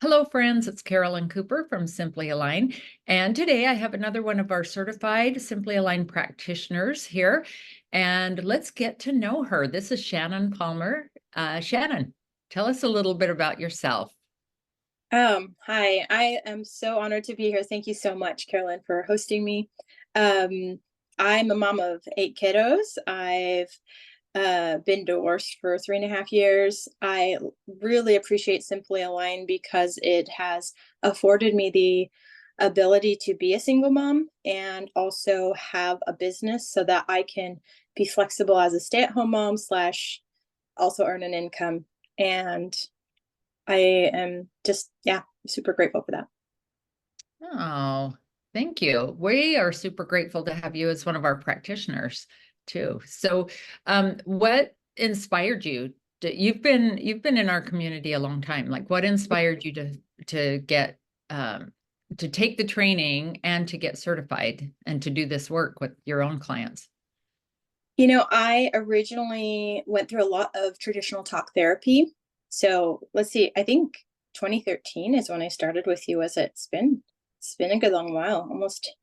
Hello, friends. It's Carolyn Cooper from SimplyAlign. And today I have another one of our certified SimplyAlign practitioners here. And let's get to know her. This is Shannon Palmer. Shannon, tell us a little bit about yourself. Hi, I am so honored to be here. Thank you so much, Carolyn, for hosting me. Um, I'm a mom of 8 kiddos. I've been divorced for 3.5 years. I really appreciate Simply Align because it has afforded me the ability to be a single mom and also have a business so that I can be flexible as a stay-at-home mom slash also earn an income. And I am just, yeah, super grateful for that. Oh, thank you. We are super grateful to have you as one of our practitioners too. So, what inspired you? You've been in our community a long time. Like, what inspired you to get um, to take the training and to get certified and to do this work with your own clients? I originally went through a lot of traditional talk therapy. So let's see, I think 2013 is when I started with you. Was it? It's been a good long while, almost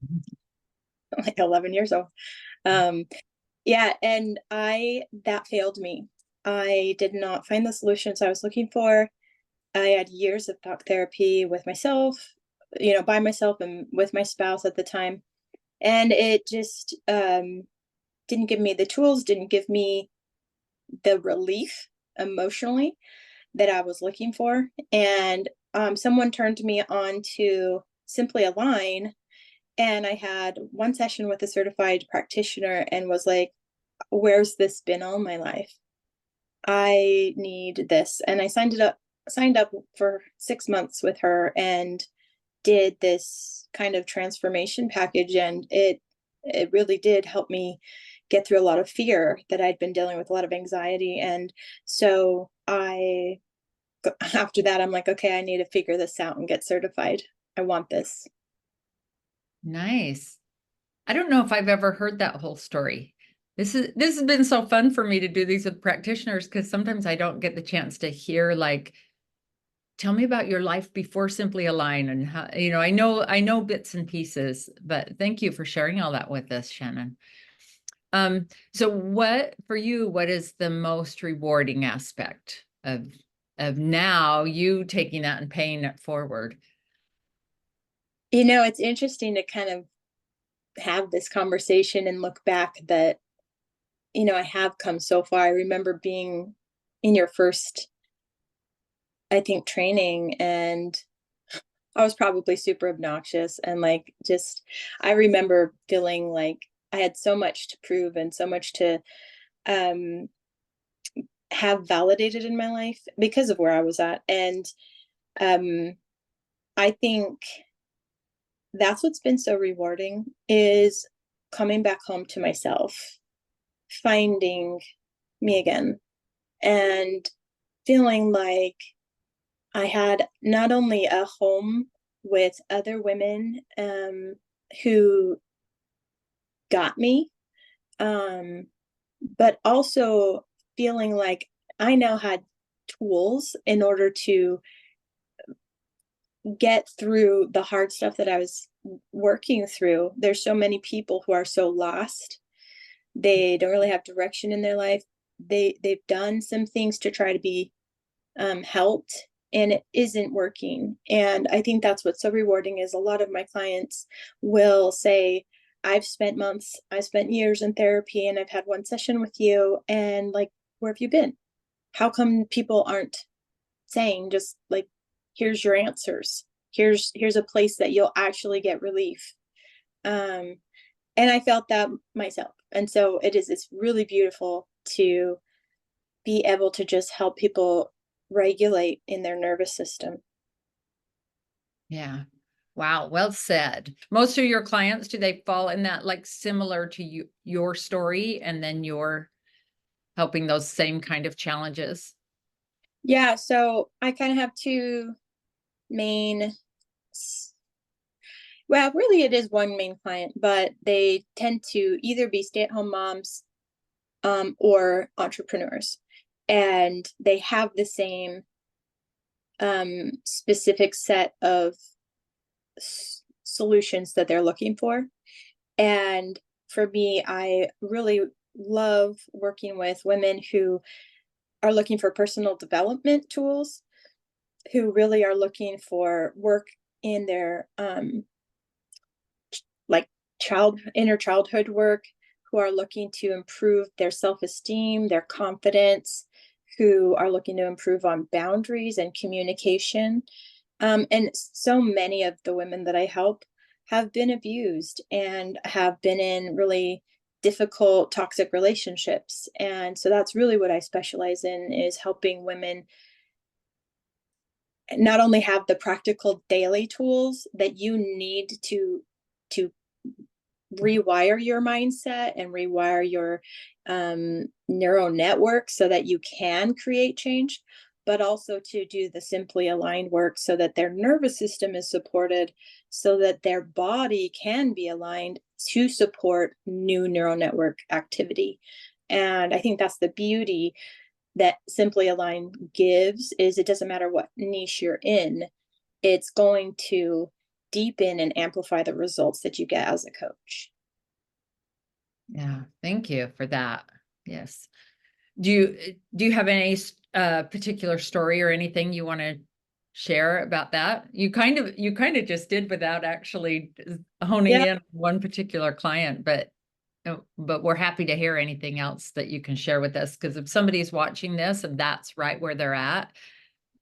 like 11 years old. Um, yeah, and I that failed me. I did not find the solutions I was looking for. I had years of talk therapy with myself, by myself and with my spouse at the time. And it just didn't give me the tools, didn't give me the relief emotionally that I was looking for. And someone turned me on to Simply Align. And I had one session with a certified practitioner and was like, where's this been all my life? I need this. And I signed up for 6 months with her and did this kind of transformation package. And it really did help me get through a lot of fear that I'd been dealing with, a lot of anxiety. And so after that, I'm like, okay, I need to figure this out and get certified. I want this. Nice. I don't know if I've ever heard that whole story. This has been so fun for me to do these with practitioners because sometimes I don't get the chance to hear like, tell me about your life before Simply Align and how, I know bits and pieces, but thank you for sharing all that with us, Shannon. So what for you, what is the most rewarding aspect of now you taking that and paying it forward? It's interesting to kind of have this conversation and look back that, I have come so far. I remember being in your first, I think, training, and I was probably super obnoxious and like just I remember feeling like I had so much to prove and so much to um have validated in my life because of where I was at. And um I think that's what's been so rewarding is coming back home to myself, finding me again, and feeling like I had not only a home with other women who got me, um, but also feeling like I now had tools in order to get through the hard stuff that I was working through. There's so many people who are so lost. They don't really have direction in their life. They've done some things to try to be helped, and it isn't working. And I think that's what's so rewarding is a lot of my clients will say, I've spent months, I spent years in therapy, and I've had one session with you, and like, where have you been? How come people aren't saying just like, here's your answers, here's a place that you'll actually get relief? um and I felt that myself, and so it's really beautiful to be able to just help people regulate in their nervous system. Yeah. Wow, well said. Most of your clients, do they fall in that like similar to your story and then you're helping those same kind of challenges? Yeah, so I kind of have two main, well, really it is one main client, but they tend to either be stay-at-home moms or entrepreneurs. And they have the same specific set of solutions that they're looking for. And for me, I really love working with women who are looking for personal development tools, who really are looking for work in their like inner childhood work, who are looking to improve their self-esteem, their confidence, who are looking to improve on boundaries and communication. And so many of the women that I help have been abused and have been in really difficult toxic relationships. And so that's really what I specialize in, is helping women not only have the practical daily tools that you need to rewire your mindset and rewire your neural network so that you can create change, but also to do the Simply Aligned work so that their nervous system is supported, so that their body can be aligned to support new neural network activity. And I think that's the beauty that Simply Align gives, is it doesn't matter what niche you're in, it's going to deepen and amplify the results that you get as a coach. Yeah, thank you for that. Yes. Do you have any particular story or anything you want to share about that? You kind of just did without actually honing Yeah, in on one particular client, but we're happy to hear anything else that you can share with us, because if somebody's watching this and that's right where they're at,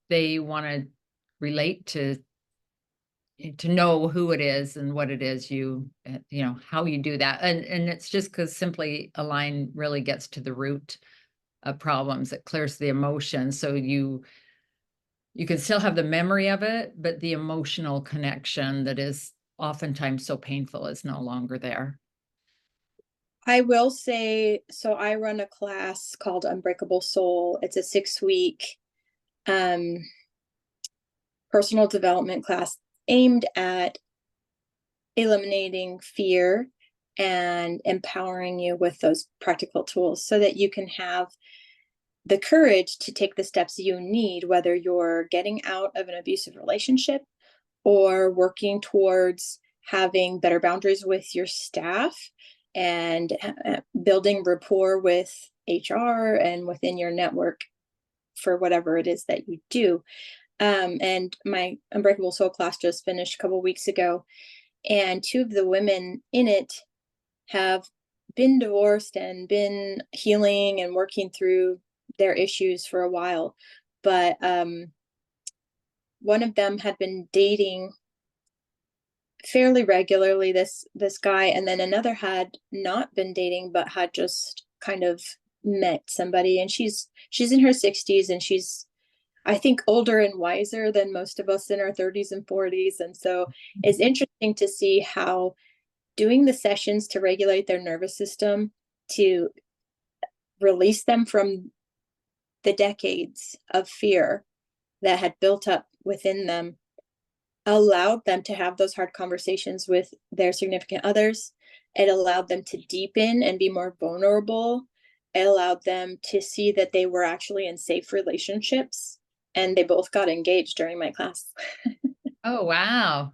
they want to relate to know who it is and what it is how you do that. And it's just because Simply Align really gets to the root of problems. It clears the emotion. So you can still have the memory of it, but the emotional connection that is oftentimes so painful is no longer there. I will say, so I run a class called Unbreakable Soul. It's a 6-week um, personal development class aimed at eliminating fear and empowering you with those practical tools so that you can have the courage to take the steps you need, whether you're getting out of an abusive relationship or working towards having better boundaries with your staff and building rapport with HR and within your network for whatever it is that you do. And my Unbreakable Soul class just finished a couple weeks ago, and 2 of the women in it have been divorced and been healing and working through their issues for a while. But one of them had been dating fairly regularly, this guy, and then another had not been dating but had just kind of met somebody, and she's in her 60s, and she's, I think, older and wiser than most of us in our 30s and 40s. And so it's interesting to see how doing the sessions to regulate their nervous system, to release them from the decades of fear that had built up within them, allowed them to have those hard conversations with their significant others. It allowed them to deepen and be more vulnerable. It allowed them to see that they were actually in safe relationships. And they both got engaged during my class. Oh, wow.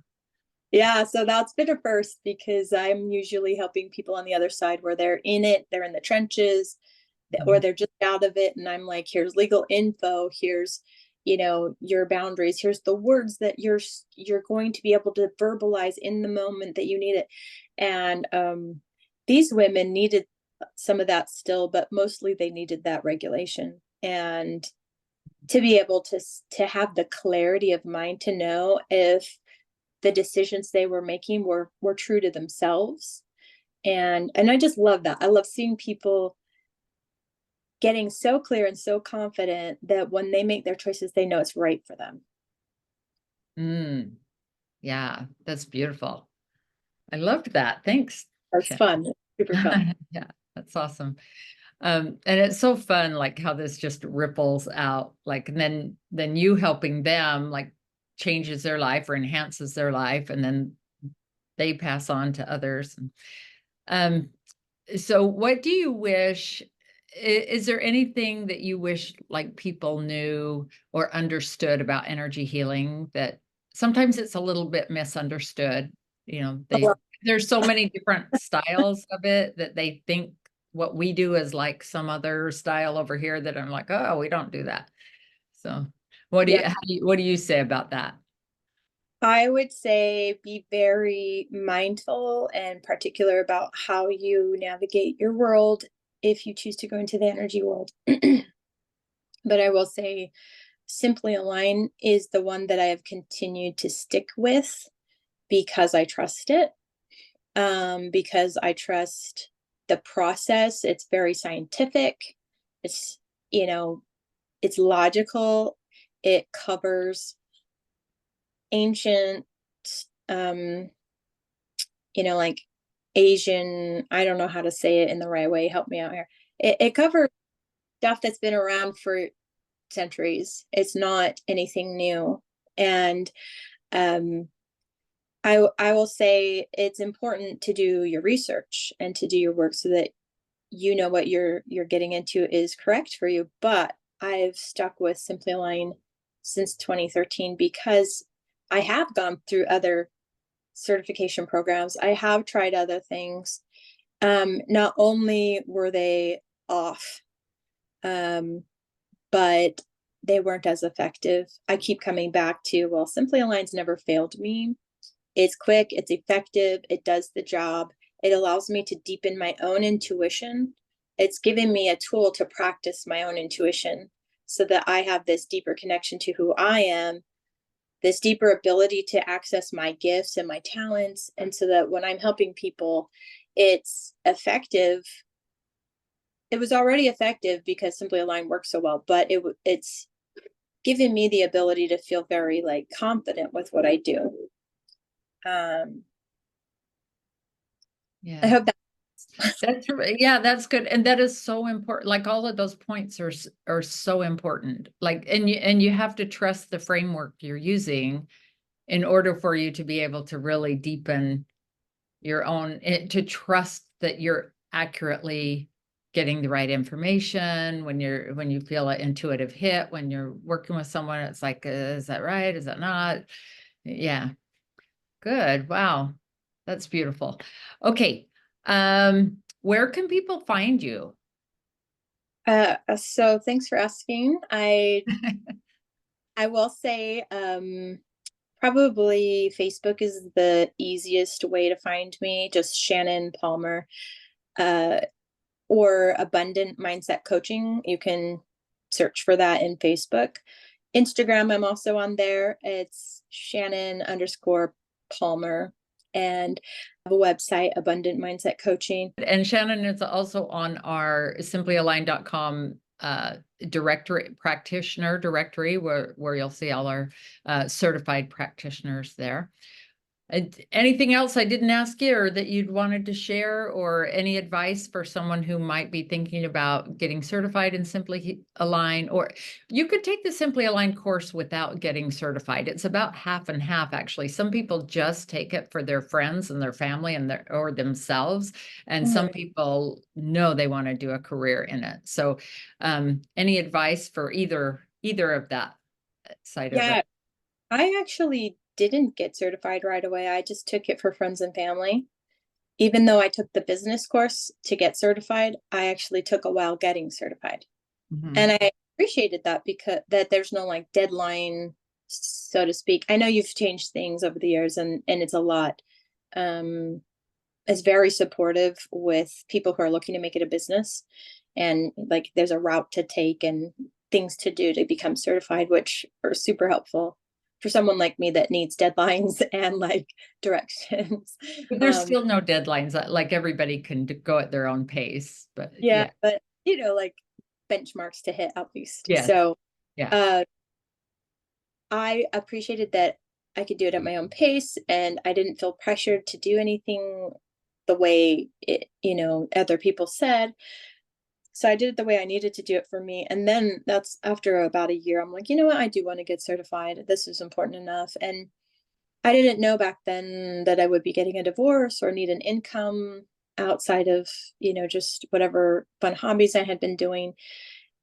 Yeah, so that's been a first, because I'm usually helping people on the other side where they're in it, they're in the trenches, or Mhm. they're just out of it. And I'm like, here's legal info, here's, your boundaries, here's the words that you're going to be able to verbalize in the moment that you need it. And these women needed some of that still, but mostly they needed that regulation, and to be able to have the clarity of mind to know if the decisions they were making were true to themselves. And I just love that. I love seeing people getting so clear and so confident that when they make their choices, they know it's right for them. Mm, yeah, that's beautiful. I loved that. Thanks, It's Shannon. fun. It's super fun. Yeah, that's awesome. And it's so fun, like how this just ripples out, like, and then you helping them, like, changes their life or enhances their life, and then they pass on to others. Um, so what do you wish is there anything that you wish like people knew or understood about energy healing that sometimes it's a little bit misunderstood? You know, A lot. there's so many different styles of it that they think what we do is like some other style over here that I'm like, oh, we don't do that. So Yeah. what do you say about that? I would say be very mindful and particular about how you navigate your world if you choose to go into the energy world. But I will say Simply Align is the one that I have continued to stick with because I trust it, because I trust the process. It's very scientific. It's, you know, it's logical. It covers ancient, um, like Asian, I don't know how to say it in the right way. Help me out here. It covers stuff that's been around for centuries. It's not anything new. And um, I will say it's important to do your research and to do your work so that you know what you're getting into is correct for you. But I've stuck with Simply Align since 2013 because I have gone through other certification programs. I have tried other things. Not only were they off, but they weren't as effective. I keep coming back to, well, Simply Align's never failed me. It's quick, it's effective, it does the job. It allows me to deepen my own intuition. It's giving me a tool to practice my own intuition so that I have this deeper connection to who I am, this deeper ability to access my gifts and my talents. And so that when I'm helping people, it's effective. It was already effective because Simply Align works so well, but it's given me the ability to feel very like confident with what I do. Um, I Yeah. hope that. Yeah, that's good. And that is so important. Like all of those points are so important. Like, and you have to trust the framework you're using in order for you to be able to really deepen your own, to trust that you're accurately getting the right information when you feel an intuitive hit, when you're working with someone, it's like, is that right? Is that not? Yeah. Good. Wow. That's beautiful. Okay. Where can people find you? So thanks for asking. I will say probably Facebook is the easiest way to find me, just Shannon Palmer, uh, or Abundant Mindset Coaching. You can search for that in Facebook. Instagram, I'm also on there. It's Shannon_Palmer. And I have a website, Abundant Mindset Coaching. And Shannon is also on our simplyalign.com directory, practitioner directory, where you'll see all our certified practitioners there. Anything else I didn't ask you or that you'd wanted to share, or any advice for someone who might be thinking about getting certified in Simply Align? Or you could take the Simply Align course without getting certified. It's about half and half, actually. Some people just take it for their friends and their family and or themselves. And some people know they want to do a career in it. So any advice for either of that side of Yeah, it? I actually didn't get certified right away. I just took it for friends and family. Even though I took the business course to get certified, I actually took a while getting certified. Mhm. And I appreciated that because that there's no like deadline, so to speak. I know you've changed things over the years and it's a lot. Um, it's very supportive with people who are looking to make it a business. And like there's a route to take and things to do to become certified, which are super helpful for someone like me that needs deadlines and like directions. But there's still no deadlines, like, everybody can go at their own pace, but Yeah, yeah. but like benchmarks to hit at least. Yes. So Yeah. uh I appreciated that I could do it at my own pace and I didn't feel pressured to do anything the way other people said. So I did it the way I needed to do it for me. And then that's after about a year, I'm like, you know what, I do want to get certified. This is important enough. And I didn't know back then that I would be getting a divorce or need an income. outside of, just whatever fun hobbies I had been doing.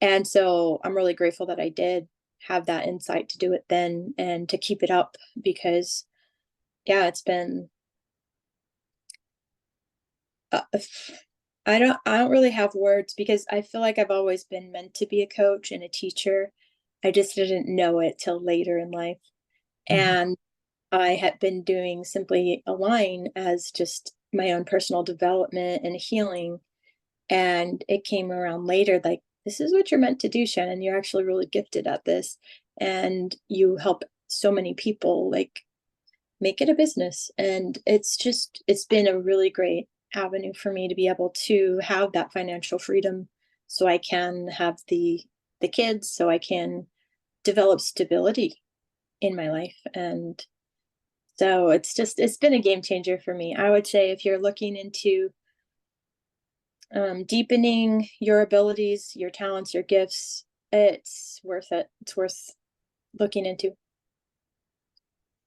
And so I'm really grateful that I did have that insight to do it then and to keep it up because, yeah, it's been, uh, I don't really have words because I feel like I've always been meant to be a coach and a teacher. I just didn't know it till later in life. Mhm. And I had been doing Simply Align as just my own personal development and healing. And it came around later, like, this is what you're meant to do, Shannon. You're actually really gifted at this. And you help so many people, like, make it a business. And it's been a really great avenue for me to be able to have that financial freedom so I can have the kids, so I can develop stability in my life. And so it's been a game changer for me. I would say if you're looking into deepening your abilities, your talents, your gifts, it's worth it. It's worth looking into.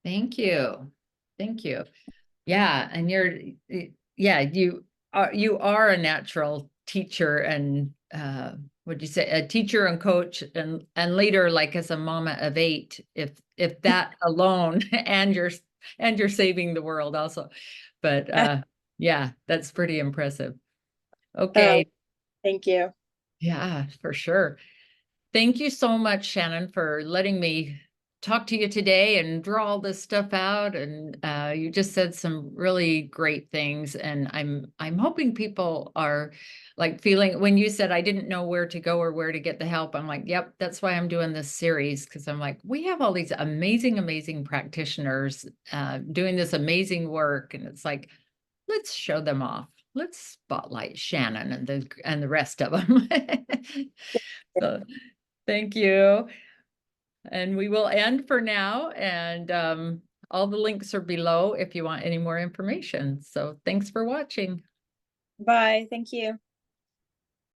Thank you. Thank you. Yeah, and yeah, you are a natural teacher and what'd you say, a teacher and coach and later like as a mama of 8, if that alone and you're saving the world also. But yeah, that's pretty impressive. Oh, Okay, thank you. yeah, for sure. Thank you so much, Shannon, for letting me talk to you today and draw all this stuff out. And you just said some really great things. And I'm hoping people are like feeling when you said I didn't know where to go or where to get the help. I'm like, yep, that's why I'm doing this series because I'm like, we have all these amazing, amazing practitioners doing this amazing work, and it's like, let's show them off. Let's spotlight Shannon and the rest of them. So thank you. And we will end for now. And all the links are below if you want any more information. So thanks for watching. Bye. Thank you.